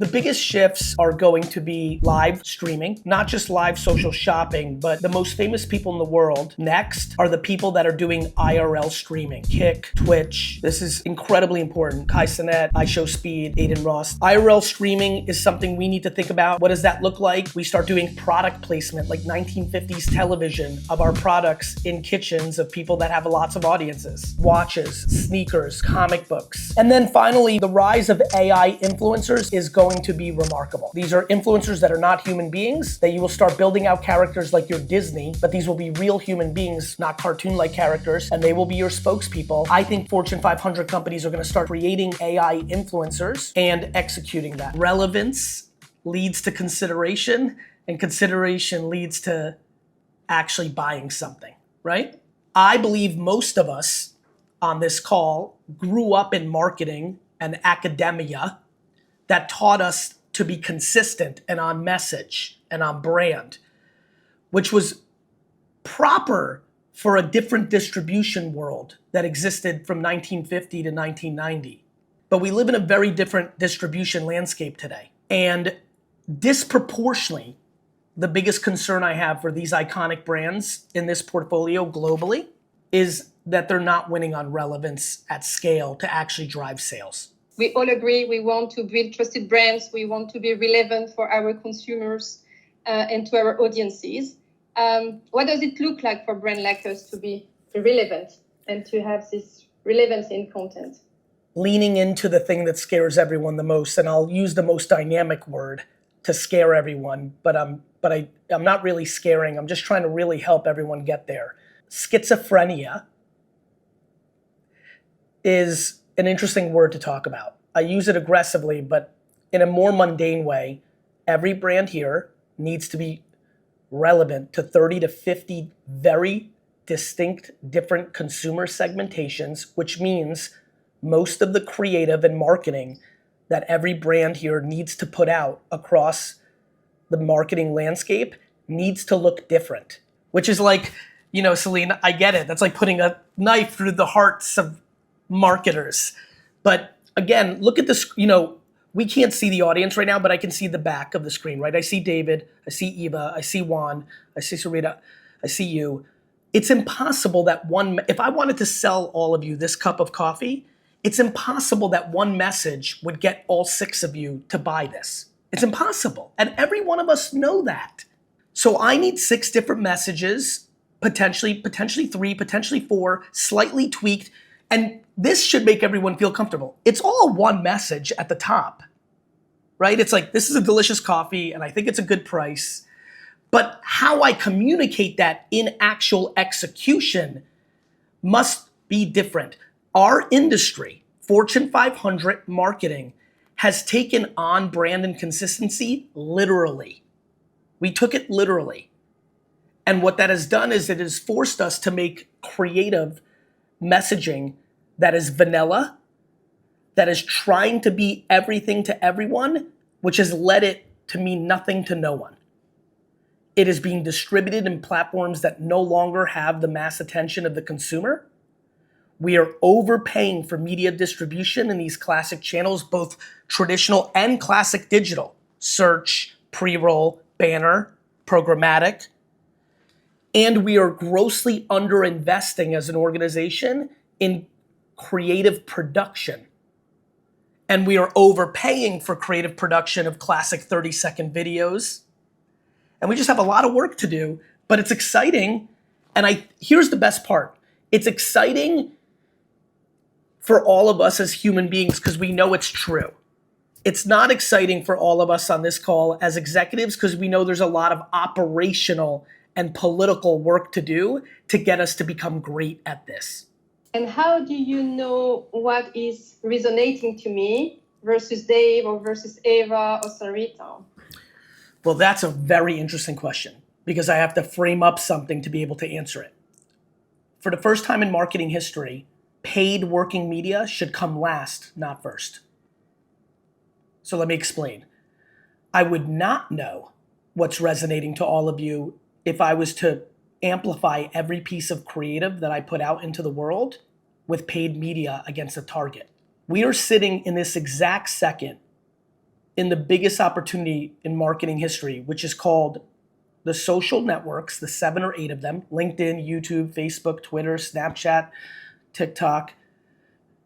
The biggest shifts are going to be live streaming, not just live social shopping, but the most famous people in the world next are the people that are doing IRL streaming. Kick, Twitch, this is incredibly important. Kai Cenat, iShowSpeed, Aiden Ross. IRL streaming is something we need to think about. What does that look like? We start doing product placement like 1950s television of our products in kitchens of people that have lots of audiences. Watches, sneakers, comic books. And then finally, the rise of AI influencers is going to be remarkable. These are influencers that are not human beings, that you will start building out characters like your Disney, but these will be real human beings, not cartoon-like characters, and they will be your spokespeople. I think Fortune 500 companies are gonna start creating AI influencers and executing that. Relevance leads to consideration, and consideration leads to actually buying something, right? I believe most of us on this call grew up in marketing and academia that taught us to be consistent and on message and on brand, which was proper for a different distribution world that existed from 1950 to 1990. But we live in a very different distribution landscape today. And disproportionately, the biggest concern I have for these iconic brands in this portfolio globally is that they're not winning on relevance at scale to actually drive sales. We all agree we want to build trusted brands. We want to be relevant for our consumers and to our audiences. What does it look like for a brand like us to be relevant and to have this relevance in content? Leaning into the thing that scares everyone the most, and I'll use the most dynamic word to scare everyone, but I'm not really scaring. I'm just trying to really help everyone get there. Schizophrenia is an interesting word to talk about. I use it aggressively, but in a more mundane way, every brand here needs to be relevant to 30 to 50 very distinct different consumer segmentations, which means most of the creative and marketing that every brand here needs to put out across the marketing landscape needs to look different, which is like, you know, Celine, I get it. That's like putting a knife through the hearts of marketers. But again, look at this, you know, we can't see the audience right now, but I can see the back of the screen, right? I see David, I see Eva, I see Juan, I see Sarita, I see you. It's impossible that if I wanted to sell all of you this cup of coffee, it's impossible that one message would get all 6 of you to buy this. It's impossible. And every one of us know that. So I need 6 different messages, potentially 3, potentially 4, slightly tweaked. And this should make everyone feel comfortable. It's all one message at the top, right? It's like, this is a delicious coffee and I think it's a good price. But how I communicate that in actual execution must be different. Our industry, Fortune 500 marketing, has taken on brand and consistency literally. We took it literally. And what that has done is it has forced us to make creative messaging that is vanilla, that is trying to be everything to everyone, which has led it to mean nothing to no one. It is being distributed in platforms that no longer have the mass attention of the consumer. We are overpaying for media distribution in these classic channels, both traditional and classic digital, search, pre-roll, banner, programmatic. And we are grossly underinvesting as an organization in creative production. And we are overpaying for creative production of classic 30-second videos. And we just have a lot of work to do, but it's exciting. And here's the best part. It's exciting for all of us as human beings because we know it's true. It's not exciting for all of us on this call as executives because we know there's a lot of operational and political work to do to get us to become great at this. And how do you know what is resonating to me versus Dave or versus Eva or Sarita? Well, that's a very interesting question because I have to frame up something to be able to answer it. For the first time in marketing history, paid working media should come last, not first. So let me explain. I would not know what's resonating to all of you if I was to amplify every piece of creative that I put out into the world with paid media against a target. We are sitting in this exact second in the biggest opportunity in marketing history, which is called the social networks, the 7 or 8 of them: LinkedIn, YouTube, Facebook, Twitter, Snapchat, TikTok,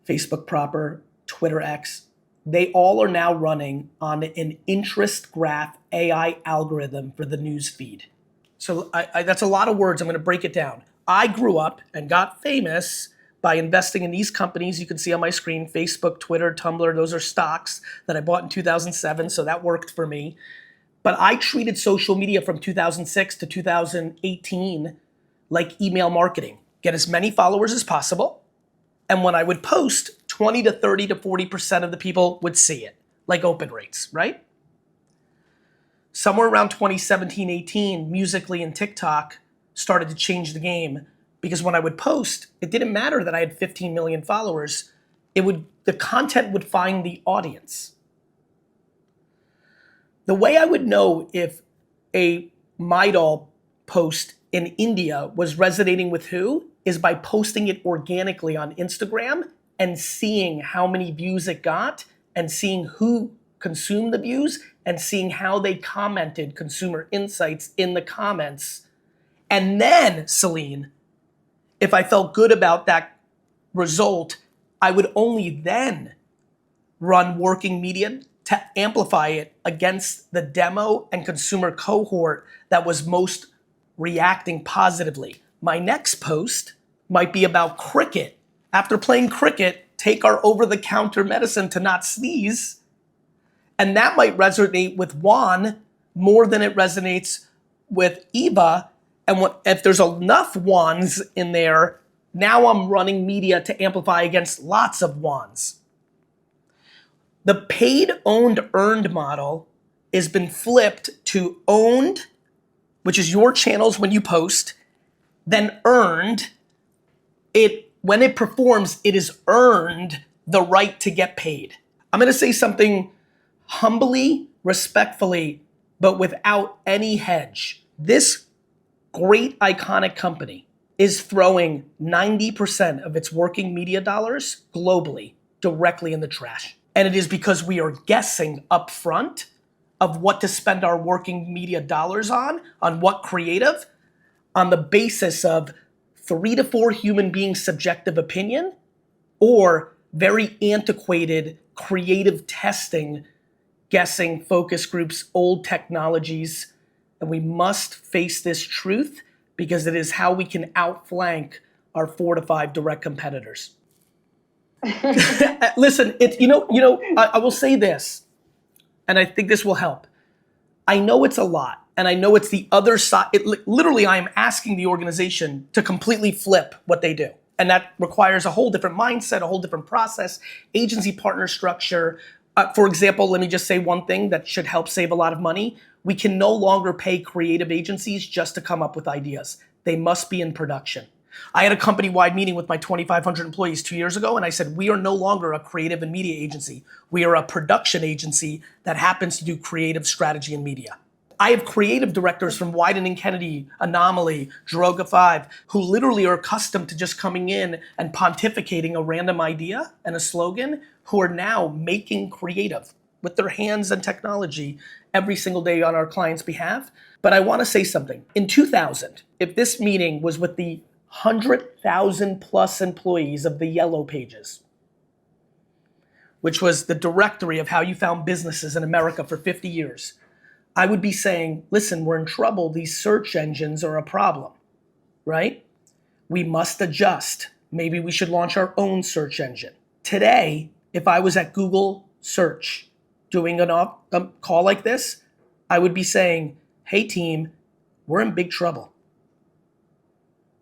Facebook proper, Twitter X. They all are now running on an interest graph AI algorithm for the news feed. So that's a lot of words. I'm going to break it down. I grew up and got famous by investing in these companies you can see on my screen: Facebook, Twitter, Tumblr. Those are stocks that I bought in 2007, so that worked for me. But I treated social media from 2006 to 2018 like email marketing. Get as many followers as possible, and when I would post, 20 to 30 to 40% of the people would see it, like open rates, right? Somewhere around 2017, 18, Musical.ly and TikTok started to change the game, because when I would post, it didn't matter that I had 15 million followers. The content would find the audience. The way I would know if a Midol post in India was resonating with who is by posting it organically on Instagram and seeing how many views it got and seeing who consumed the views and seeing how they commented consumer insights in the comments. And then, Celine, if I felt good about that result, I would only then run working media to amplify it against the demo and consumer cohort that was most reacting positively. My next post might be about cricket. After playing cricket, take our over-the-counter medicine to not sneeze. And that might resonate with Juan more than it resonates with Eva. And if there's enough Juans in there, now I'm running media to amplify against lots of Juans. The paid, owned, earned model has been flipped to owned, which is your channels when you post, then earned. When it performs, it is earned the right to get paid. I'm gonna say something humbly, respectfully, but without any hedge. This great iconic company is throwing 90% of its working media dollars globally directly in the trash. And it is because we are guessing up front of what to spend our working media dollars on what creative, on the basis of 3 to 4 human beings' subjective opinion or very antiquated creative testing, guessing, focus groups, old technologies. And we must face this truth because it is how we can outflank our 4 to 5 direct competitors. Listen, I will say this, and I think this will help. I know it's a lot, and I know it's the other side. Literally, I am asking the organization to completely flip what they do. And that requires a whole different mindset, a whole different process, agency partner structure. For example, let me just say one thing that should help save a lot of money. We can no longer pay creative agencies just to come up with ideas. They must be in production. I had a company-wide meeting with my 2,500 employees 2 years ago, and I said, we are no longer a creative and media agency. We are a production agency that happens to do creative strategy and media. I have creative directors from Wieden & Kennedy, Anomaly, Droga 5, who literally are accustomed to just coming in and pontificating a random idea and a slogan, who are now making creative with their hands and technology every single day on our clients' behalf. But I want to say something. In 2000, if this meeting was with the 100,000 plus employees of the Yellow Pages, which was the directory of how you found businesses in America for 50 years, I would be saying, listen, we're in trouble. These search engines are a problem, right? We must adjust. Maybe we should launch our own search engine. Today, if I was at Google search doing a call like this, I would be saying, hey team, we're in big trouble.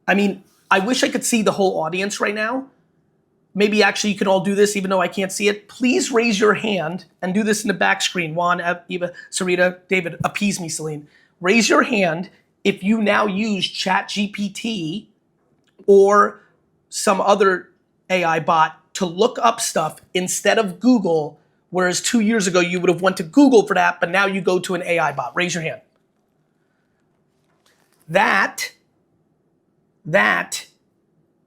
I mean, I wish I could see the whole audience right now. Maybe actually you can all do this even though I can't see it. Please raise your hand and do this in the back screen. Juan, Eva, Sarita, David, appease me, Celine. Raise your hand if you now use ChatGPT or some other AI bot to look up stuff instead of Google, whereas 2 years ago you would have went to Google for that, but now you go to an AI bot. Raise your hand. That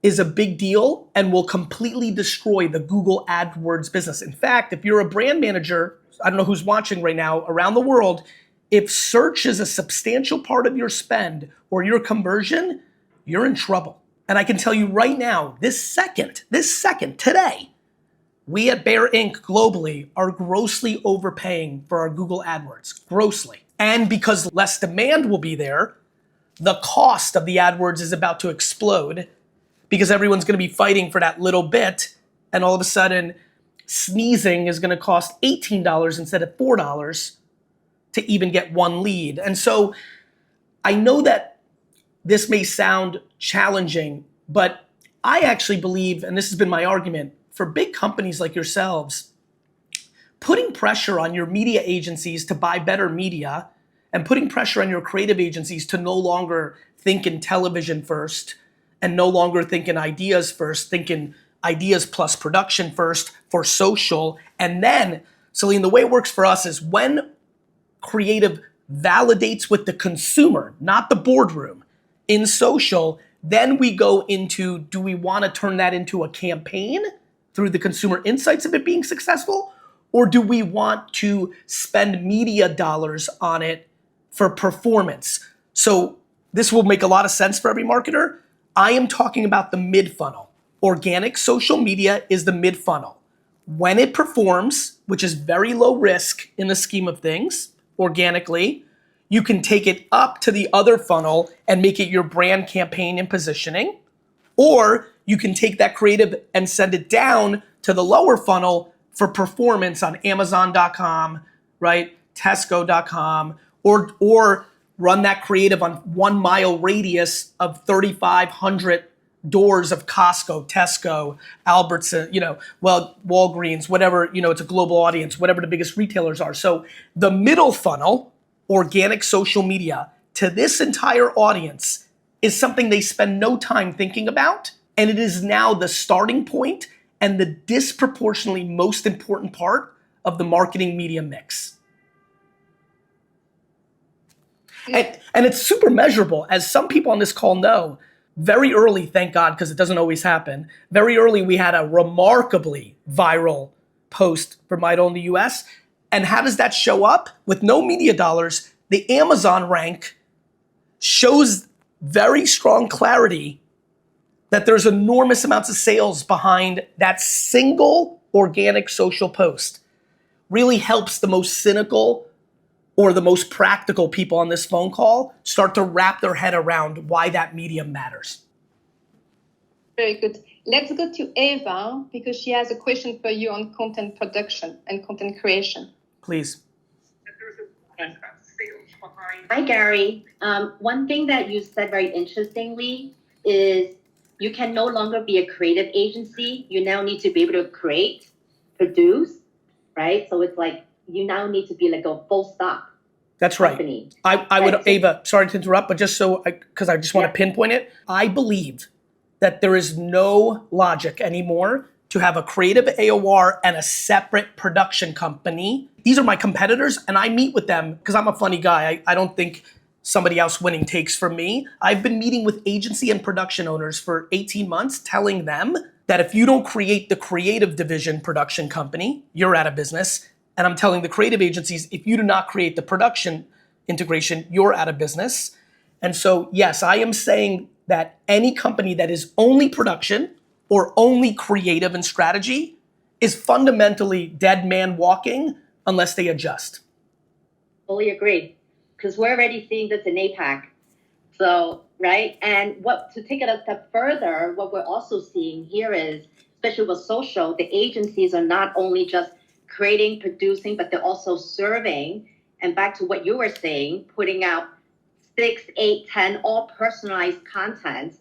is a big deal and will completely destroy the Google AdWords business. In fact, if you're a brand manager, I don't know who's watching right now around the world, if search is a substantial part of your spend or your conversion, you're in trouble. And I can tell you right now, this second, today, we at Bear Inc. globally are grossly overpaying for our Google AdWords, grossly. And because less demand will be there, the cost of the AdWords is about to explode because everyone's gonna be fighting for that little bit, and all of a sudden, sneezing is gonna cost $18 instead of $4 to even get one lead. And so I know that this may sound challenging, but I actually believe, and this has been my argument, for big companies like yourselves, putting pressure on your media agencies to buy better media and putting pressure on your creative agencies to no longer think in television first and no longer think in ideas first, think in ideas plus production first for social. And then, Celine, the way it works for us is when creative validates with the consumer, not the boardroom, in social, then we go into, do we want to turn that into a campaign through the consumer insights of it being successful? Or do we want to spend media dollars on it for performance? So this will make a lot of sense for every marketer. I am talking about the mid-funnel. Organic social media is the mid-funnel. When it performs, which is very low risk in the scheme of things, organically, you can take it up to the other funnel and make it your brand campaign and positioning. Or you can take that creative and send it down to the lower funnel for performance on Amazon.com, right? Tesco.com, or run that creative on 1 mile radius of 3,500 doors of Costco, Tesco, Albertson, Walgreens, whatever, it's a global audience, whatever the biggest retailers are. So the middle funnel, organic social media, to this entire audience is something they spend no time thinking about. And it is now the starting point and the disproportionately most important part of the marketing media mix. And it's super measurable. As some people on this call know, very early, thank God, because it doesn't always happen, very early we had a remarkably viral post for Midol in the US. And how does that show up? With no media dollars, the Amazon rank shows very strong clarity that there's enormous amounts of sales behind that single organic social post. Really helps the most cynical or the most practical people on this phone call start to wrap their head around why that medium matters. Very good. Let's go to Eva because she has a question for you on content production and content creation. Please. Hi, Gary. One thing that you said very interestingly is you can no longer be a creative agency. You now need to be able to create, produce, right? So it's like you now need to be like a full stop. That's right. Company. I would, Ava, sorry to interrupt, but just because I just want to pinpoint it, I believe that there is no logic anymore to have a creative AOR and a separate production company. These are my competitors and I meet with them because I'm a funny guy. I don't think somebody else winning takes from me. I've been meeting with agency and production owners for 18 months telling them that if you don't create the creative division production company, you're out of business. And I'm telling the creative agencies, if you do not create the production integration, you're out of business. And so, yes, I am saying that any company that is only production or only creative and strategy is fundamentally dead man walking unless they adjust. Fully agree, because we're already seeing this in APAC. So, right? And to take it a step further, what we're also seeing here is, especially with social, the agencies are not only just creating, producing, but they're also serving. And back to what you were saying, putting out 6, 8, 10, all personalized content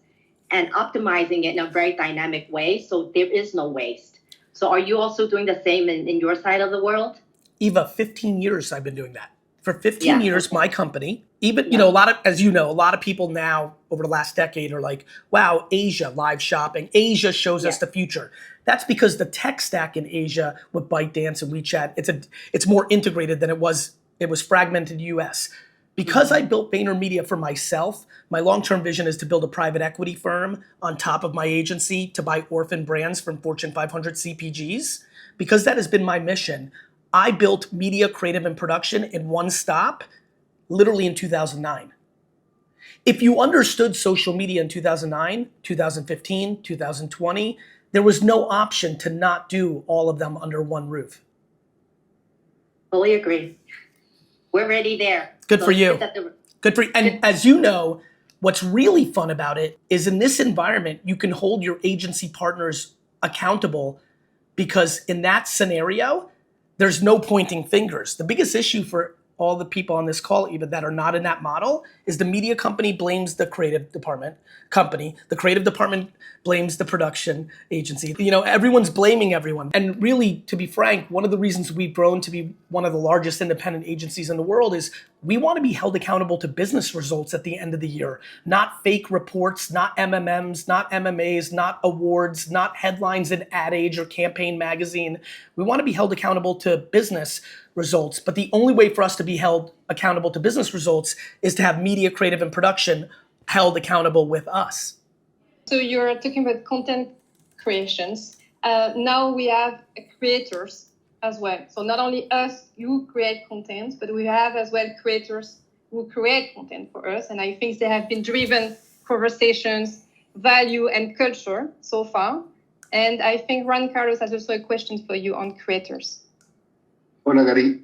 and optimizing it in a very dynamic way. So there is no waste. So are you also doing the same in your side of the world? Eva, 15 years I've been doing that. For 15 years, my company, even, a lot of people now over the last decade are like, wow, Asia, live shopping, Asia shows us the future. That's because the tech stack in Asia with ByteDance and WeChat, it's more integrated than it was fragmented US. Because I built VaynerMedia for myself, my long-term vision is to build a private equity firm on top of my agency to buy orphan brands from Fortune 500 CPGs. Because that has been my mission, I built media, creative, and production in one stop, literally in 2009. If you understood social media in 2009, 2015, 2020, there was no option to not do all of them under one roof. Fully agree. We're ready there. Good for you. Good for you. And as you know, what's really fun about it is in this environment, you can hold your agency partners accountable because in that scenario, there's no pointing fingers. The biggest issue for all the people on this call even that are not in that model is the media company blames the creative department company. The creative department blames the production agency. You know, everyone's blaming everyone. And really, to be frank, one of the reasons we've grown to be one of the largest independent agencies in the world is we want to be held accountable to business results at the end of the year, not fake reports, not MMMs, not MMAs, not awards, not headlines in Ad Age or Campaign Magazine. We want to be held accountable to business results. But the only way for us to be held accountable to business results is to have media, creative, and production held accountable with us. So you're talking about content creations. Now we have creators as well. So not only us who create content, but we have as well creators who create content for us. And I think they have been driven conversations, value, and culture so far. And I think Juan Carlos has also a question for you on creators. Hola, Gary.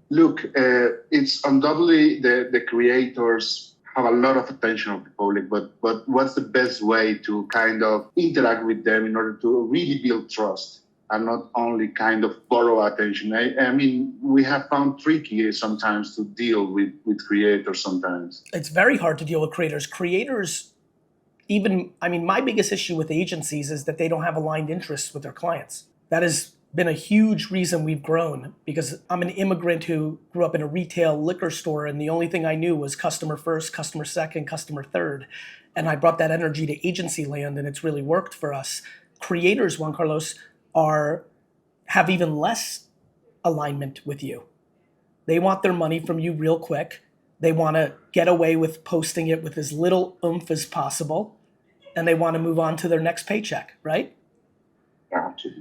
Look, it's undoubtedly the creators have a lot of attention of the public, but what's the best way to kind of interact with them in order to really build trust and not only kind of borrow attention? I mean, we have found tricky sometimes to deal with creators sometimes. It's very hard to deal with creators. Creators, my biggest issue with agencies is that they don't have aligned interests with their clients. That has been a huge reason we've grown because I'm an immigrant who grew up in a retail liquor store and the only thing I knew was customer first, customer second, customer third. And I brought that energy to agency land and it's really worked for us. Creators, Juan Carlos, have even less alignment with you. They want their money from you real quick. They want to get away with posting it with as little oomph as possible. And they want to move on to their next paycheck, right?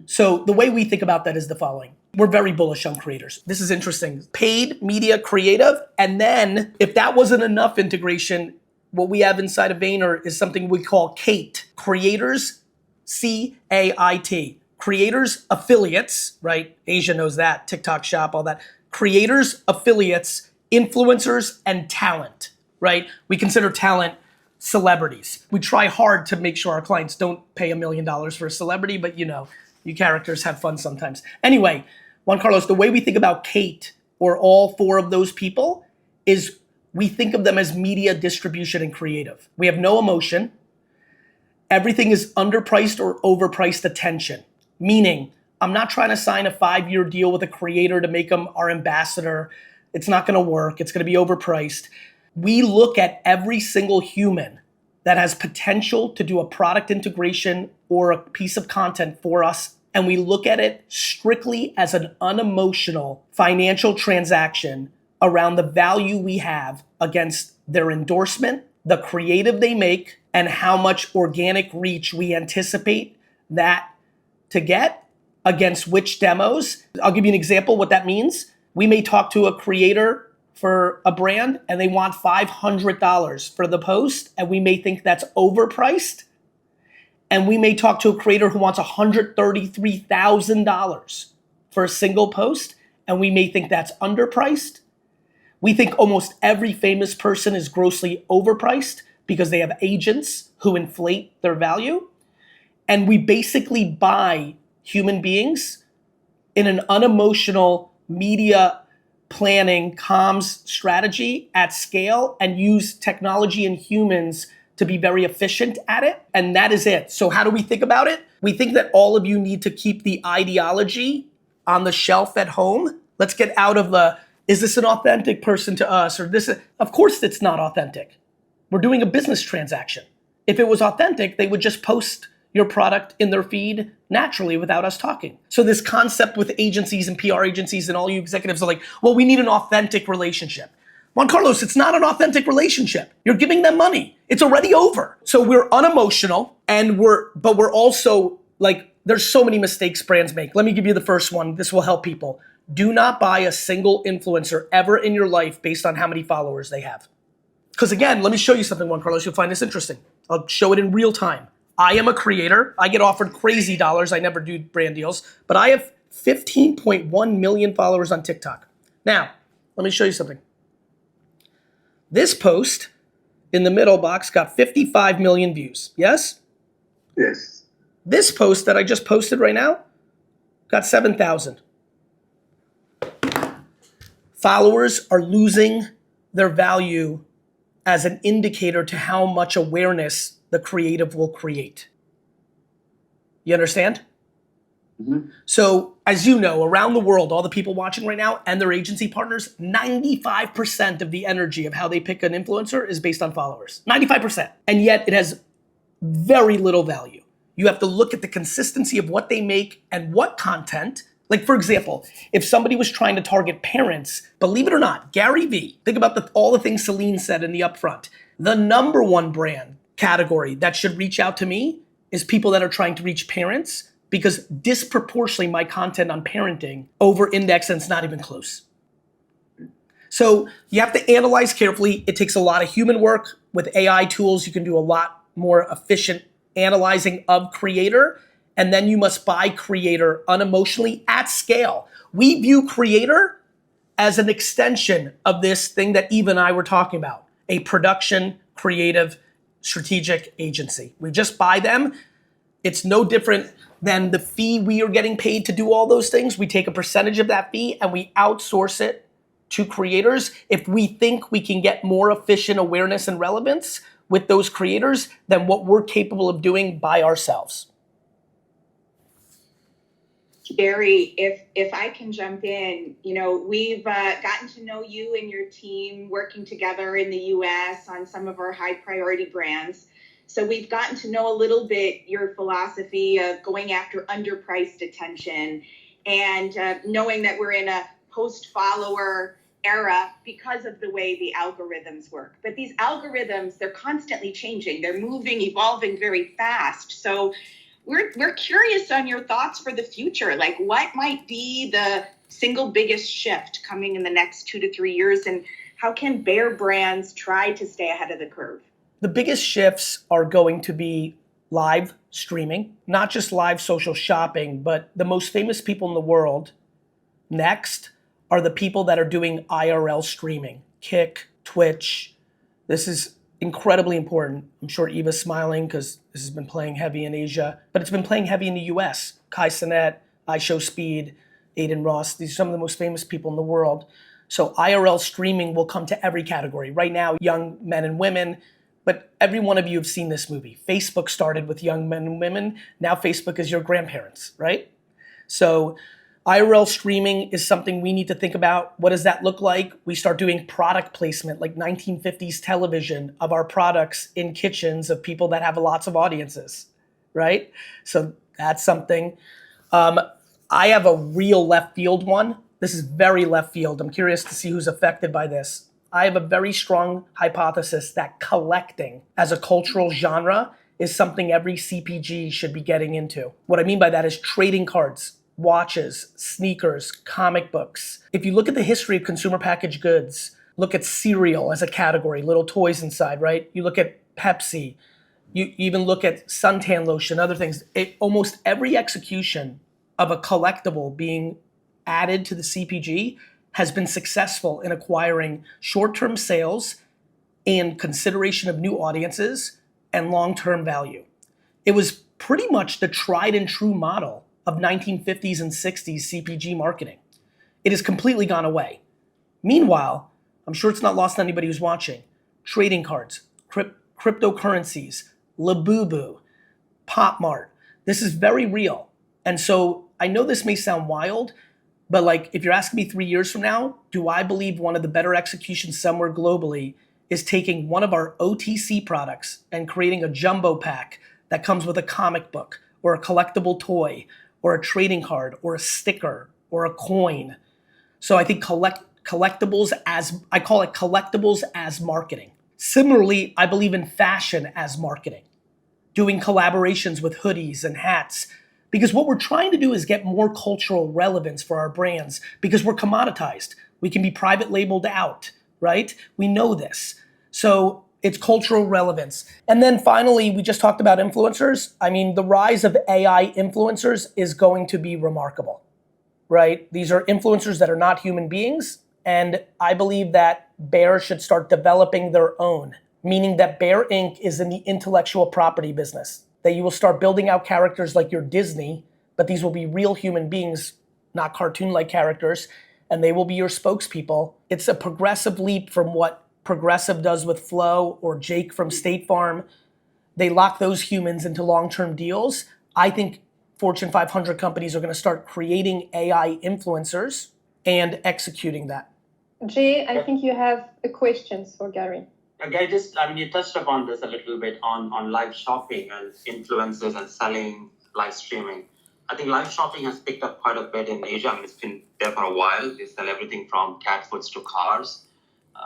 So the way we think about that is the following. We're very bullish on creators. This is interesting. Paid, media, creative. And then if that wasn't enough integration, what we have inside of Vayner is something we call CAIT. Creators, C-A-I-T. Creators, affiliates, right? Asia knows that. TikTok Shop, all that. Creators, affiliates, influencers, and talent, right? We consider talent celebrities. We try hard to make sure our clients don't pay $1 million for a celebrity, but you know, you characters have fun sometimes. Anyway, Juan Carlos, the way we think about Kate or all four of those people is we think of them as media, distribution, and creative. We have no emotion. Everything is underpriced or overpriced attention, meaning I'm not trying to sign a 5-year deal with a creator to make them our ambassador. It's not going to work. It's going to be overpriced. We look at every single human that has potential to do a product integration or a piece of content for us, and we look at it strictly as an unemotional financial transaction around the value we have against their endorsement, the creative they make, and how much organic reach we anticipate that to get against which demos. I'll give you an example what that means. We may talk to a creator for a brand and they want $500 for the post and we may think that's overpriced. And we may talk to a creator who wants $133,000 for a single post and we may think that's underpriced. We think almost every famous person is grossly overpriced because they have agents who inflate their value. And we basically buy human beings in an unemotional media planning comms strategy at scale and use technology and humans to be very efficient at it. And that is it. So how do we think about it? We think that all of you need to keep the ideology on the shelf at home. Let's get out of the, is this an authentic person to us? Or this, of course it's not authentic. We're doing a business transaction. If it was authentic, they would just post your product in their feed naturally without us talking. So this concept with agencies and PR agencies and all you executives are like, well, we need an authentic relationship. Juan Carlos, it's not an authentic relationship. You're giving them money. It's already over. So we're unemotional and we're also like There's so many mistakes brands make. Let me give you the first one. This will help people. Do not buy a single influencer ever in your life based on how many followers they have. Because again, let me show you something, Juan Carlos. You'll find this interesting. I'll show it in real time. I am a creator. I get offered crazy dollars. I never do brand deals. But I have 15.1 million followers on TikTok. Now, let me show you something. This post in the middle box got 55 million views. Yes? Yes. This post that I just posted right now got 7,000. Followers are losing their value as an indicator to how much awareness the creative will create. You understand? Mm-hmm. So, as you know, around the world, all the people watching right now and their agency partners, 95% of the energy of how they pick an influencer is based on followers. 95%. And yet it has very little value. You have to look at the consistency of what they make and what content. Like, for example, if somebody was trying to target parents, believe it or not, GaryVee, think about all the things Celine said in the upfront. The number one brand category that should reach out to me is people that are trying to reach parents, because disproportionately my content on parenting over-index and it's not even close. So you have to analyze carefully. It takes a lot of human work. With AI tools, you can do a lot more efficient analyzing of creator. And then you must buy creator unemotionally at scale. We view creator as an extension of this thing that Eva and I were talking about, a production, creative, strategic agency. We just buy them. It's no different than the fee we are getting paid to do all those things. We take a percentage of that fee and we outsource it to creators. If we think we can get more efficient awareness and relevance with those creators than what we're capable of doing by ourselves. Gary, if I can jump in, we've gotten to know you and your team working together in the US on some of our high priority brands. So we've gotten to know a little bit your philosophy of going after underpriced attention and knowing that we're in a post-follower era because of the way the algorithms work. But these algorithms, they're constantly changing. They're moving, evolving very fast. So we're curious on your thoughts for the future. Like, what might be the single biggest shift coming in the next 2 to 3 years, and how can Bear brands try to stay ahead of the curve? The biggest shifts are going to be live streaming, not just live social shopping, but the most famous people in the world next are the people that are doing IRL streaming, Kick, Twitch. This is incredibly important. I'm sure Eva's smiling because this has been playing heavy in Asia, but it's been playing heavy in the US. Kai Cenat, iShowSpeed, Aiden Ross, these are some of the most famous people in the world. So IRL streaming will come to every category. Right now, young men and women, but every one of you have seen this movie. Facebook started with young men and women. Now Facebook is your grandparents, right? So IRL streaming is something we need to think about. What does that look like? We start doing product placement, like 1950s television of our products in kitchens of people that have lots of audiences, right? So that's something. I have a real left field one. This is very left field. I'm curious to see who's affected by this. I have a very strong hypothesis that collecting as a cultural genre is something every CPG should be getting into. What I mean by that is trading cards, watches, sneakers, comic books. If you look at the history of consumer packaged goods, look at cereal as a category, little toys inside, right? You look at Pepsi, you even look at suntan lotion, other things. Almost every execution of a collectible being added to the CPG has been successful in acquiring short-term sales and consideration of new audiences and long-term value. It was pretty much the tried and true model of 1950s and 60s CPG marketing. It has completely gone away. Meanwhile, I'm sure it's not lost on anybody who's watching, trading cards, cryptocurrencies, Labubu, Pop Mart. This is very real. And so I know this may sound wild, but like if you're asking me 3 years from now, do I believe one of the better executions somewhere globally is taking one of our OTC products and creating a jumbo pack that comes with a comic book or a collectible toy or a trading card, or a sticker, or a coin. So I think collectibles as, I call it collectibles as marketing. Similarly, I believe in fashion as marketing. Doing collaborations with hoodies and hats, Because what we're trying to do is get more cultural relevance for our brands because we're commoditized. We can be private labeled out, right? We know this. So it's cultural relevance. And then finally, we just talked about influencers. I mean, the rise of AI influencers is going to be remarkable, right? These are influencers that are not human beings. And I believe that Bear should start developing their own, meaning that Bear Inc. is in the intellectual property business, that you will start building out characters like your Disney, but these will be real human beings, not cartoon-like characters, and they will be your spokespeople. It's a progressive leap from what Progressive does with Flow or Jake from State Farm. They lock those humans into long-term deals. I think Fortune 500 companies are going to start creating AI influencers and executing that. Jay, I think you have a question for Gary. Gary, you touched upon this a little bit on live shopping and influencers and selling live streaming. I think live shopping has picked up quite a bit in Asia. I mean, it's been there for a while. They sell everything from cat foods to cars.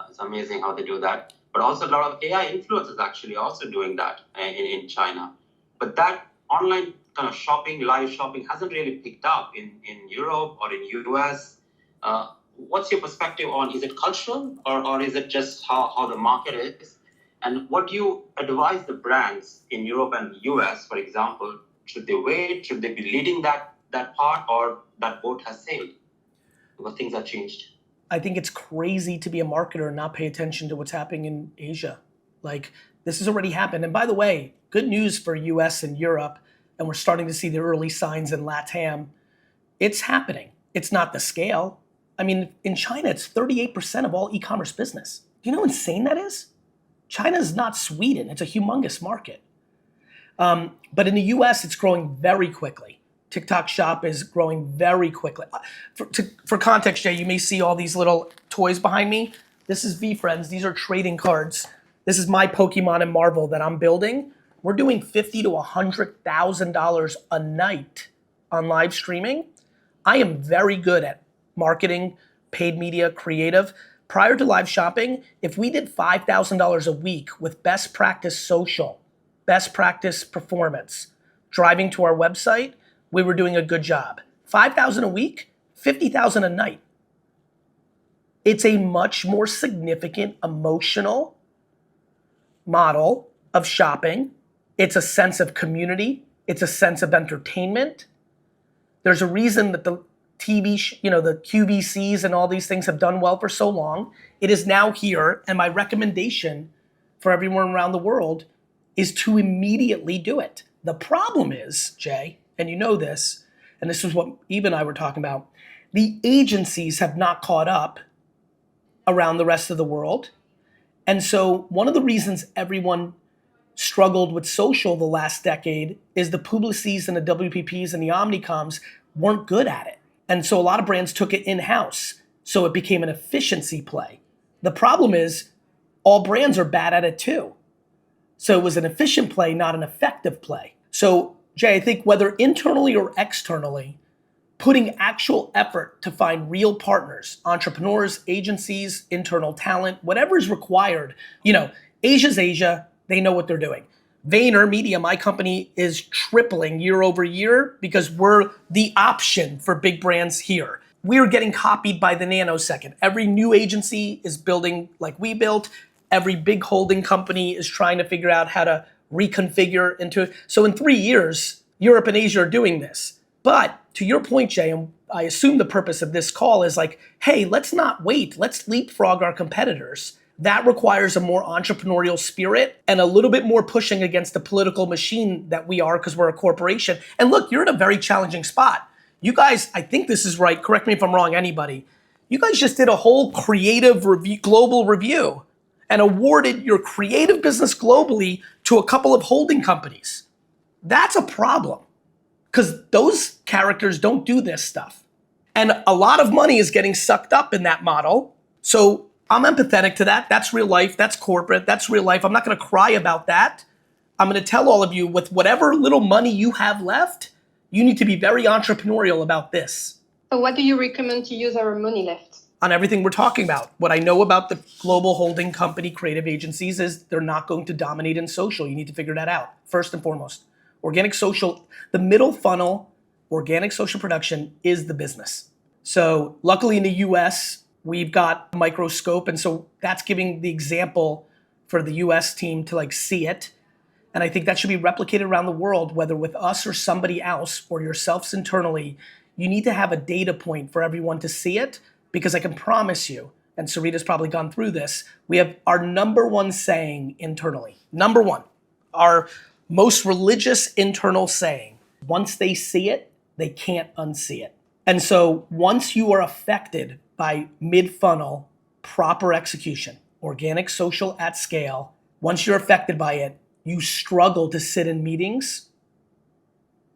It's amazing how they do that. But also a lot of AI influencers actually also doing that in China. But that online kind of shopping, live shopping hasn't really picked up in Europe or in US. What's your perspective on, is it cultural or is it just how the market is? And what do you advise the brands in Europe and US, for example? Should they wait? Should they be leading that part, or that boat has sailed because things have changed? I think it's crazy to be a marketer and not pay attention to what's happening in Asia. Like, this has already happened. And by the way, good news for US and Europe, and we're starting to see the early signs in LATAM. It's happening. It's not the scale. I mean, in China, it's 38% of all e-commerce business. Do you know how insane that is? China is not Sweden. It's a humongous market. But in the US, it's growing very quickly. TikTok Shop is growing very quickly. For context, Jay, you may see all these little toys behind me. This is V-Friends. These are trading cards. This is my Pokemon and Marvel that I'm building. We're doing $50,000 to $100,000 a night on live streaming. I am very good at marketing, paid media, creative. Prior to live shopping, if we did $5,000 a week with best practice social, best practice performance, driving to our website, we were doing a good job. $5,000 a week, $50,000 a night. It's a much more significant emotional model of shopping. It's a sense of community. It's a sense of entertainment. There's a reason that the TV, the QVCs and all these things have done well for so long. It is now here, and my recommendation for everyone around the world is to immediately do it. The problem is, Jay, and you know this, and this is what Eve and I were talking about, the agencies have not caught up around the rest of the world. And so one of the reasons everyone struggled with social the last decade is the Publicis and the WPPs and the Omnicoms weren't good at it. And so a lot of brands took it in-house. So it became an efficiency play. The problem is all brands are bad at it too. So it was an efficient play, not an effective play. So Jay, I think whether internally or externally, putting actual effort to find real partners, entrepreneurs, agencies, internal talent, whatever is required. Asia's Asia, they know what they're doing. VaynerMedia, my company, is tripling year over year because we're the option for big brands here. We're getting copied by the nanosecond. Every new agency is building like we built. Every big holding company is trying to figure out how to reconfigure into it. So in 3 years, Europe and Asia are doing this. But to your point, Jay, and I assume the purpose of this call is like, hey, let's not wait. Let's leapfrog our competitors. That requires a more entrepreneurial spirit and a little bit more pushing against the political machine that we are because we're a corporation. And look, you're in a very challenging spot. You guys, I think this is right. Correct me if I'm wrong, anybody. You guys just did a whole creative review, global review, and awarded your creative business globally to a couple of holding companies. That's a problem because those characters don't do this stuff. And a lot of money is getting sucked up in that model. So I'm empathetic to that. That's real life. That's corporate. That's real life. I'm not going to cry about that. I'm going to tell all of you with whatever little money you have left, you need to be very entrepreneurial about this. So what do you recommend to use our money left? On everything we're talking about. What I know about the global holding company creative agencies is they're not going to dominate in social. You need to figure that out, first and foremost. Organic social, the middle funnel Organic social production is the business. So luckily in the US, we've got a microscope. And so that's giving the example for the US team to like see it. And I think that should be replicated around the world, whether with us or somebody else or yourselves internally. You need to have a data point for everyone to see it, because I can promise you, and Sarita's probably gone through this, we have our number one saying internally. Number one, our most religious internal saying. Once they see it, they can't unsee it. And so once you are affected by mid-funnel proper execution, organic social at scale, once you're affected by it, you struggle to sit in meetings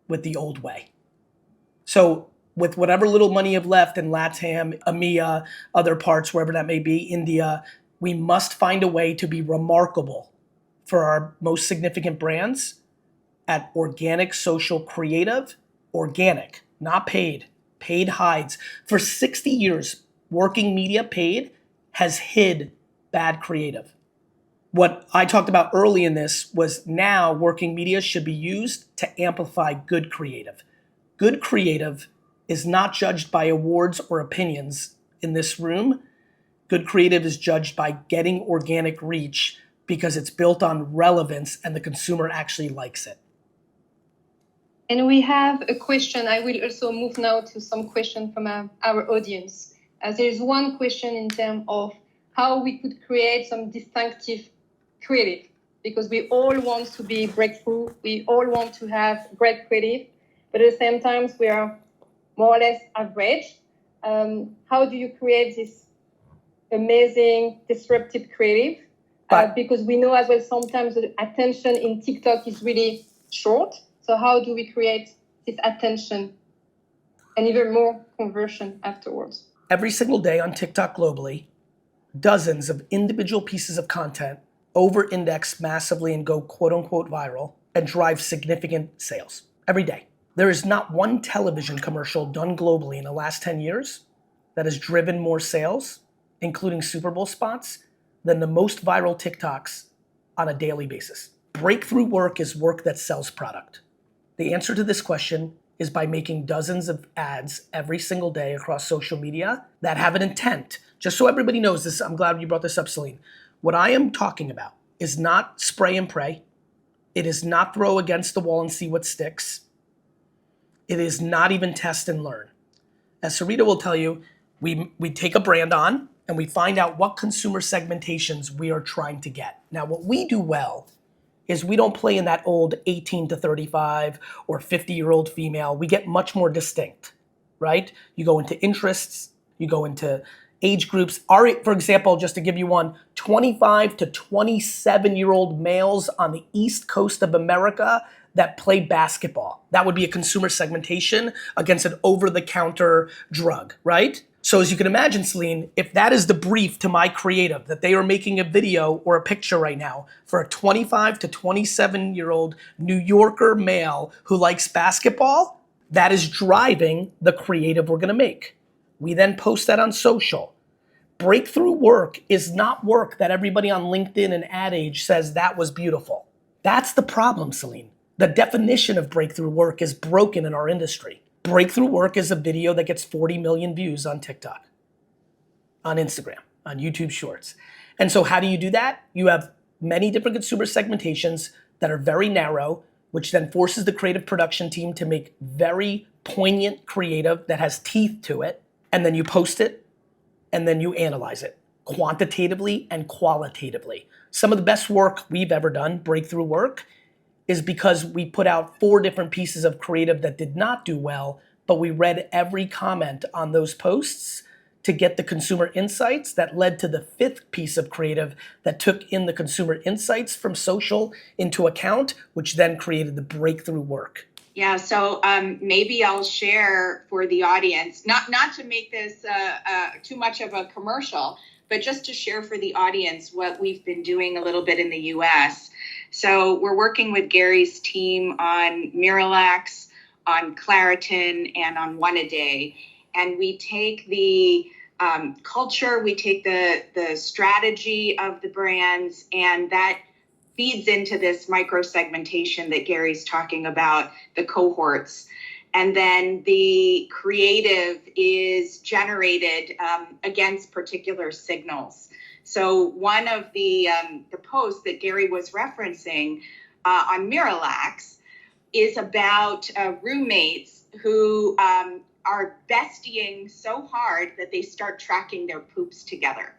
with the old way. So with whatever little money you've left in LATAM, EMEA, other parts, wherever that may be, India, we must find a way to be remarkable for our most significant brands at organic social creative. Organic, not paid. Paid hides. For 60 years, working media paid has hid bad creative. What I talked about early in this was now working media should be used to amplify good creative. Good creative is not judged by awards or opinions in this room. Good creative is judged by getting organic reach because it's built on relevance and the consumer actually likes it. And we have a question. I will also move now to some questions from our audience. As there is one question in terms of how we could create some distinctive creative, because we all want to be breakthrough. We all want to have great creative, but at the same time, we are more or less average. How do you create this amazing disruptive creative? Because we know as well sometimes the attention in TikTok is really short. So how do we create this attention and even more conversion afterwards? Every single day on TikTok globally, dozens of individual pieces of content over-index massively and go quote unquote viral and drive significant sales every day. There is not one television commercial done globally in the last 10 years that has driven more sales, including Super Bowl spots, than the most viral TikToks on a daily basis. Breakthrough work is work that sells product. The answer to this question is by making dozens of ads every single day across social media that have an intent. Just so everybody knows this, I'm glad you brought this up, Celine. What I am talking about is not spray and pray. It is not throw against the wall and see what sticks. It is not even test and learn. As Sarita will tell you, we take a brand on and we find out what consumer segmentations we are trying to get. Now, what we do well is we don't play in that old 18 to 35 or 50-year-old female. We get much more distinct, right? You go into interests, you go into age groups. For example, just to give you one, 25 to 27-year-old males on the East Coast of America that play basketball. That would be a consumer segmentation against an over-the-counter drug, right? So as you can imagine, Celine, if that is the brief to my creative, that they are making a video or a picture right now for a 25 to 27-year-old New Yorker male who likes basketball, that is driving the creative we're gonna make. We then post that on social. Breakthrough work is not work that everybody on LinkedIn and Ad Age says that was beautiful. That's the problem, Celine. The definition of breakthrough work is broken in our industry. Breakthrough work is a video that gets 40 million views on TikTok, on Instagram, on YouTube Shorts. And so how do you do that? You have many different consumer segmentations that are very narrow, which then forces the creative production team to make very poignant creative that has teeth to it. And then you post it, and then you analyze it quantitatively and qualitatively. Some of the best work we've ever done, breakthrough work, is because we put out 4 different pieces of creative that did not do well, but we read every comment on those posts to get the consumer insights that led to the 5th piece of creative that took in the consumer insights from social into account, which then created the breakthrough work. Yeah, so maybe I'll share for the audience, not to make this too much of a commercial, but just to share for the audience what we've been doing a little bit in the US. So we're working with Gary's team on Miralax, on Claritin, and on One A Day. And we take the culture, we take the strategy of the brands, and that feeds into this micro segmentation that Gary's talking about, the cohorts. and then the creative is generated against particular signals. So one of the posts that Gary was referencing on Miralax is about roommates who are bestieing so hard that they start tracking their poops together.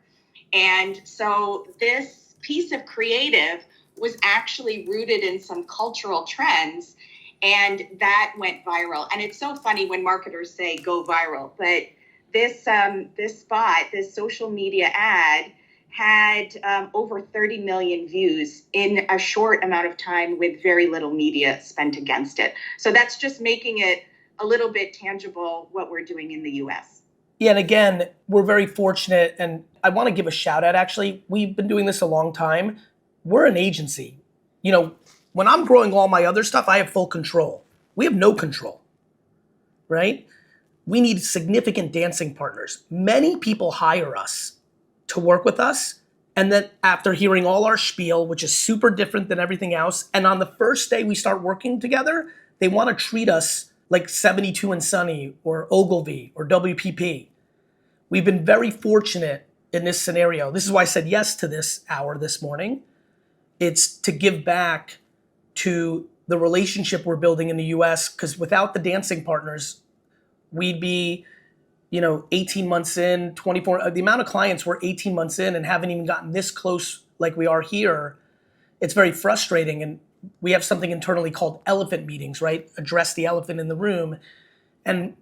And so this piece of creative was actually rooted in some cultural trends, and that went viral. And it's so funny when marketers say go viral, but this spot, this social media ad, had over 30 million views in a short amount of time with very little media spent against it. So that's just making it a little bit tangible what we're doing in the US. Yeah, and again, we're very fortunate, and I want to give a shout out, actually. We've been doing this a long time. We're an agency. You know, when I'm growing all my other stuff, I have full control. We have no control, right? We need significant dancing partners. Many people hire us to work with us, and then after hearing all our spiel, which is super different than everything else, and on the first day we start working together, they want to treat us like 72 and Sunny or Ogilvy or WPP. We've been very fortunate in this scenario. This is why I said yes to this hour this morning. It's to give back to the relationship we're building in the US, because without the dancing partners, we'd be 18 months in, 24, the amount of clients we're 18 months in and haven't even gotten this close like we are here. It's very frustrating. And we have something internally called elephant meetings, right? Address the elephant in the room. And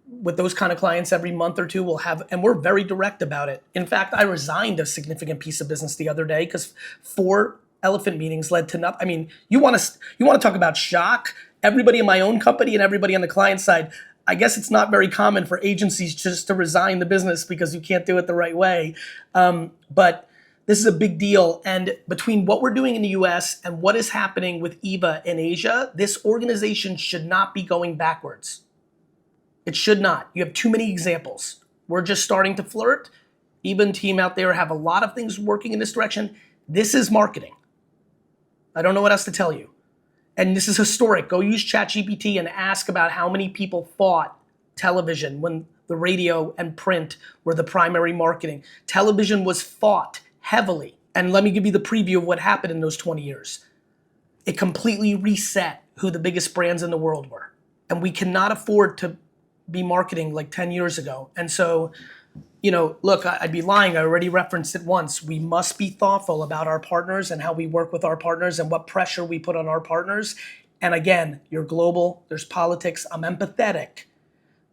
with those kind of clients, every month or two we'll have, and we're very direct about it. In fact, I resigned a significant piece of business the other day because 4 elephant meetings led to nothing. I mean, you want to talk about shock? Everybody in my own company and everybody on the client side, I guess it's not very common for agencies just to resign the business because you can't do it the right way. But this is a big deal. And between what we're doing in the US and what is happening with Eva in Asia, this organization should not be going backwards. It should not. You have too many examples. We're just starting to flirt. Eva and team out there have a lot of things working in this direction. This is marketing. I don't know what else to tell you. And this is historic. Go use ChatGPT and ask about how many people fought television when the radio and print were the primary marketing. Television was fought heavily. And let me give you the preview of what happened in those 20 years. It completely reset who the biggest brands in the world were. And we cannot afford to be marketing like 10 years ago. And so, look, I'd be lying. I already referenced it once. We must be thoughtful about our partners and how we work with our partners and what pressure we put on our partners. And again, you're global, there's politics, I'm empathetic.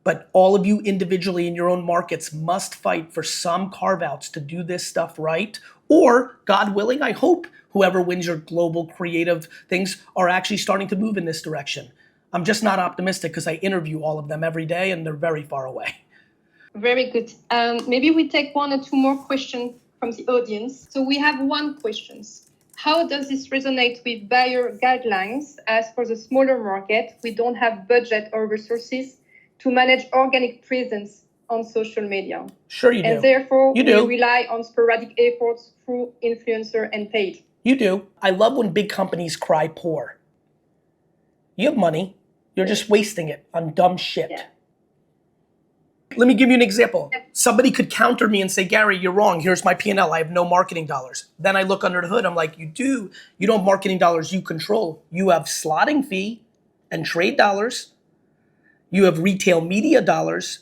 But all of you individually in your own markets must fight for some carve-outs to do this stuff right. Or, God willing, I hope whoever wins your global creative things are actually starting to move in this direction. I'm just not optimistic because I interview all of them every day and they're very far away. Very good. Maybe we take 1 or 2 more questions from the audience. So we have 1 question. How does this resonate with buyer guidelines? As for the smaller market, we don't have budget or resources to manage organic presence on social media. Sure you do. And therefore, you do. We rely on sporadic efforts through influencer and paid. You do. I love when big companies cry poor. You have money. You're just wasting it on dumb shit. Yeah. Let me give you an example. Somebody could counter me and say, Gary, you're wrong. Here's my P&L. I have no marketing dollars. Then I look under the hood. I'm like, you do. You don't have marketing dollars you control. You have slotting fee and trade dollars. You have retail media dollars.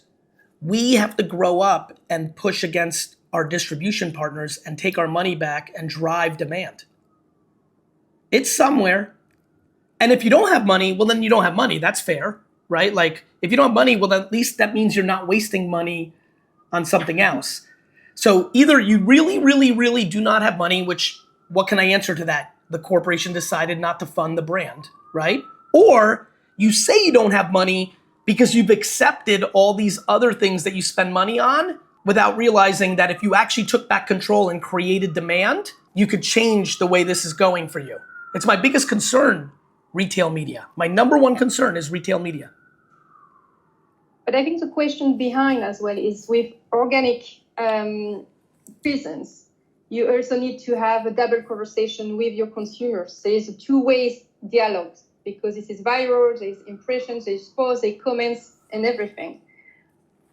We have to grow up and push against our distribution partners and take our money back and drive demand. It's somewhere. And if you don't have money, well, then you don't have money. That's fair, right? Like, if you don't have money, well, then at least that means you're not wasting money on something else. So either you really, really, really do not have money, which, what can I answer to that? The corporation decided not to fund the brand, right? Or you say you don't have money because you've accepted all these other things that you spend money on without realizing that if you actually took back control and created demand, you could change the way this is going for you. It's my biggest concern. Retail media. My number 1 concern is retail media. But I think the question behind as well is with organic presence, you also need to have a double conversation with your consumers. There is a 2-way dialogue. because this is viral, there's impressions, there's posts, there's comments, and everything.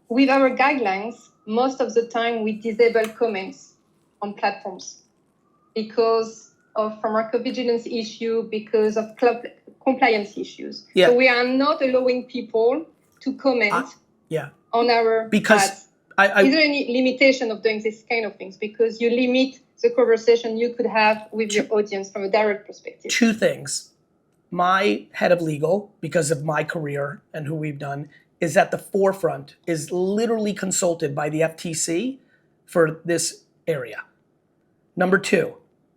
With our guidelines, most of the time we disable comments on platforms because of pharmacovigilance issue, because of compliance issues. Yeah. So we are not allowing people to comment on our ads. Is there any limitation of doing this kind of things? Because you limit the conversation you could have with your audience from a direct perspective. Two things. My head of legal, because of my career and who we've done, is at the forefront, is literally consulted by the FTC for this area. Number two,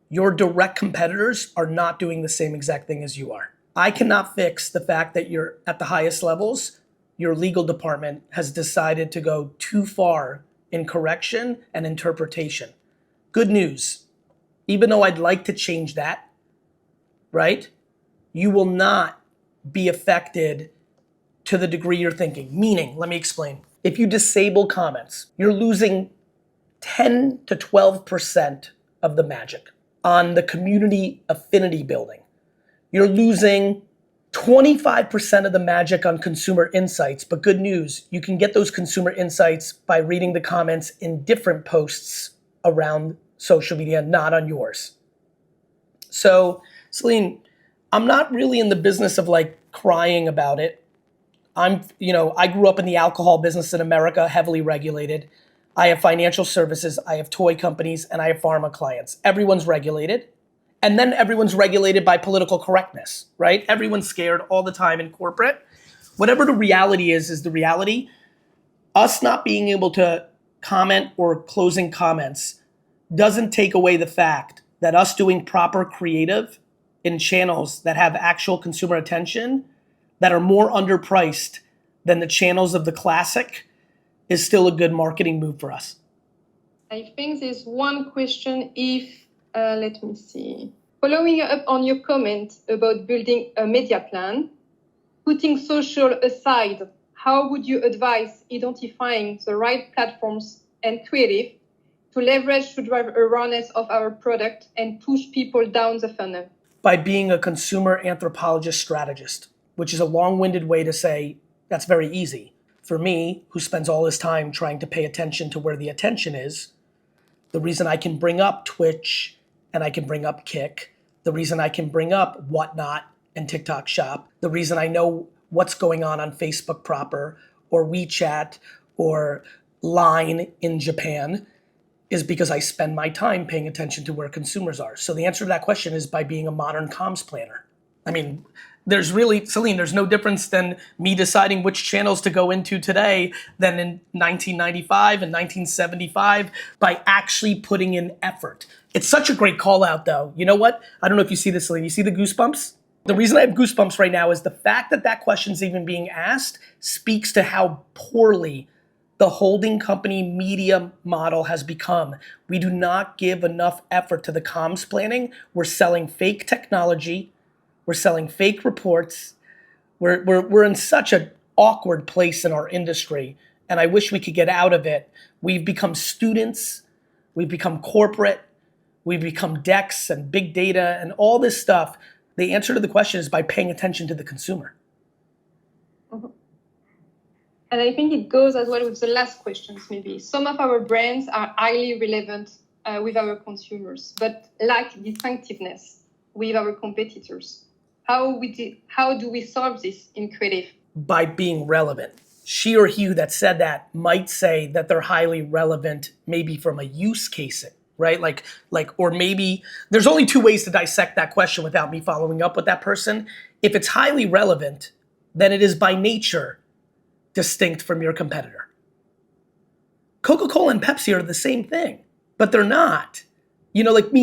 your direct competitors are not doing the same exact thing as you are. I cannot fix the fact that you're at the highest levels. Your legal department has decided to go too far in correction and interpretation. Good news, even though I'd like to change that, right? You will not be affected to the degree you're thinking. Meaning, let me explain. If you disable comments, you're losing 10 to 12% of the magic on the community affinity building. You're losing 25% of the magic on consumer insights, but good news, you can get those consumer insights by reading the comments in different posts around social media, not on yours. So, Celine, I'm not really in the business of like crying about it. I grew up in the alcohol business in America, heavily regulated. I have financial services, I have toy companies, and I have pharma clients. Everyone's regulated. And then everyone's regulated by political correctness, right? Everyone's scared all the time in corporate. Whatever the reality is the reality. Us not being able to comment or closing comments doesn't take away the fact that us doing proper creative in channels that have actual consumer attention, that are more underpriced than the channels of the classic, is still a good marketing move for us. I think there's one question let me see. Following up on your comment about building a media plan, putting social aside, how would you advise identifying the right platforms and creative to leverage to drive awareness of our product and push people down the funnel? By being a consumer anthropologist strategist, which is a long-winded way to say that's very easy. For me, who spends all his time trying to pay attention to where the attention is, the reason I can bring up Twitch and I can bring up Kick, the reason I can bring up Whatnot and TikTok Shop, the reason I know what's going on Facebook proper or WeChat or Line in Japan is because I spend my time paying attention to where consumers are. So the answer to that question is by being a modern comms planner. I mean, Celine, there's no difference than me deciding which channels to go into today than in 1995 and 1975 by actually putting in effort. It's such a great call out though. You know what? I don't know if you see this, Celine. You see the goosebumps? The reason I have goosebumps right now is the fact that that question's even being asked speaks to how poorly the holding company media model has become. We do not give enough effort to the comms planning. We're selling fake technology. We're selling fake reports. We're in such an awkward place in our industry, and I wish we could get out of it. We've become students. We've become corporate. We've become DEX and big data and all this stuff. The answer to the question is by paying attention to the consumer. Mm-hmm. And I think it goes as well with the last questions, maybe. Some of our brands are highly relevant with our consumers, but lack distinctiveness with our competitors. How do we solve this in creative? By being relevant. She or he that said that might say that they're highly relevant, maybe from a use case, right? Or maybe there's only two ways to dissect that question without me following up with that person. If it's highly relevant, then it is by nature distinct from your competitor. Coca-Cola and Pepsi are the same thing, but they're not. Let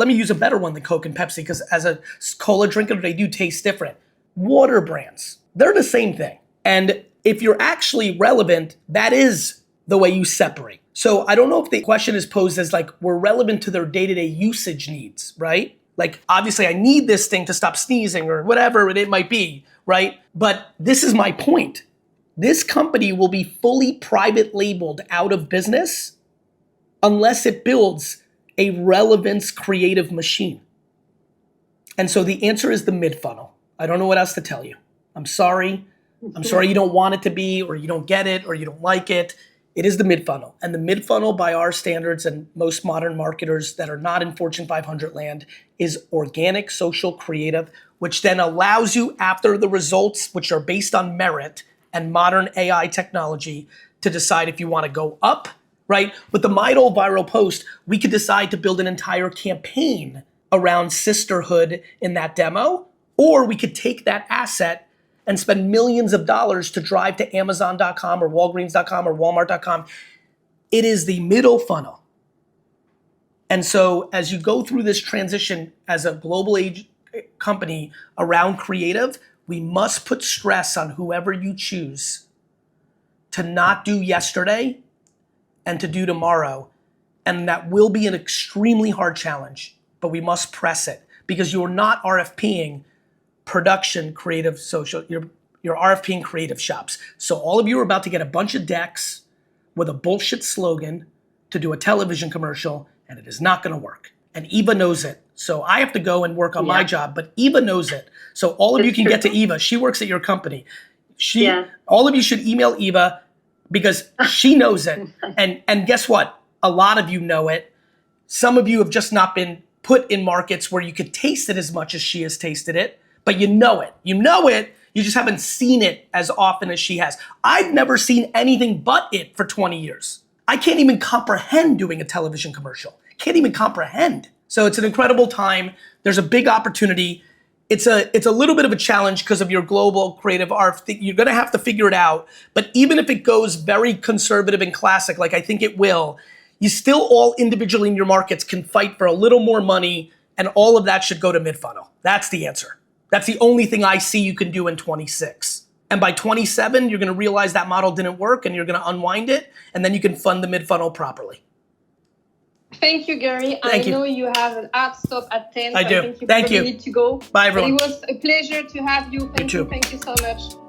me use a better one than Coke and Pepsi, because as a cola drinker, they do taste different. Water brands, they're the same thing. And if you're actually relevant, that is the way you separate. So I don't know if the question is posed as like, we're relevant to their day-to-day usage needs, right? Like, obviously I need this thing to stop sneezing or whatever it might be, right? But this is my point. This company will be fully private labeled out of business unless it builds a relevance creative machine. And so the answer is the mid-funnel. I don't know what else to tell you. I'm sorry. I'm sorry you don't want it to be, or you don't get it, or you don't like it. It is the mid-funnel. And the mid-funnel by our standards and most modern marketers that are not in Fortune 500 land is organic, social, creative, which then allows you after the results, which are based on merit and modern AI technology, to decide if you want to go up, right? With the Midol viral post, we could decide to build an entire campaign around sisterhood in that demo, or we could take that asset and spend millions of dollars to drive to Amazon.com or Walgreens.com or Walmart.com. It is the middle funnel. And so as you go through this transition as a global age company around creative, we must put stress on whoever you choose to not do yesterday and to do tomorrow. And that will be an extremely hard challenge, but we must press it because you're not RFPing production, creative, social, you're RFPing creative shops. So all of you are about to get a bunch of decks with a bullshit slogan to do a television commercial, and it is not gonna work. And Eva knows it. So I have to go and work on my job, but Eva knows it. So all of you can get to Eva. She works at your company. All of you should email Eva because she knows it. And guess what? A lot of you know it. Some of you have just not been put in markets where you could taste it as much as she has tasted it. But you know it. You know it. You just haven't seen it as often as she has. I've never seen anything but it for 20 years. I can't even comprehend doing a television commercial. Can't even comprehend. So it's an incredible time. There's a big opportunity. It's a little bit of a challenge because of your global creative art. You're gonna have to figure it out. But even if it goes very conservative and classic, like I think it will, you still all individually in your markets can fight for a little more money, and all of that should go to mid-funnel. That's the answer. That's the only thing I see you can do in 26. And by 27, you're gonna realize that model didn't work and you're gonna unwind it, and then you can fund the mid-funnel properly. Thank you, Gary. I know you have an hard stop at 10. I do. I think you Thank probably you. need to go. Bye, everyone. But it was a pleasure to have you. Thank you. Thank you so much.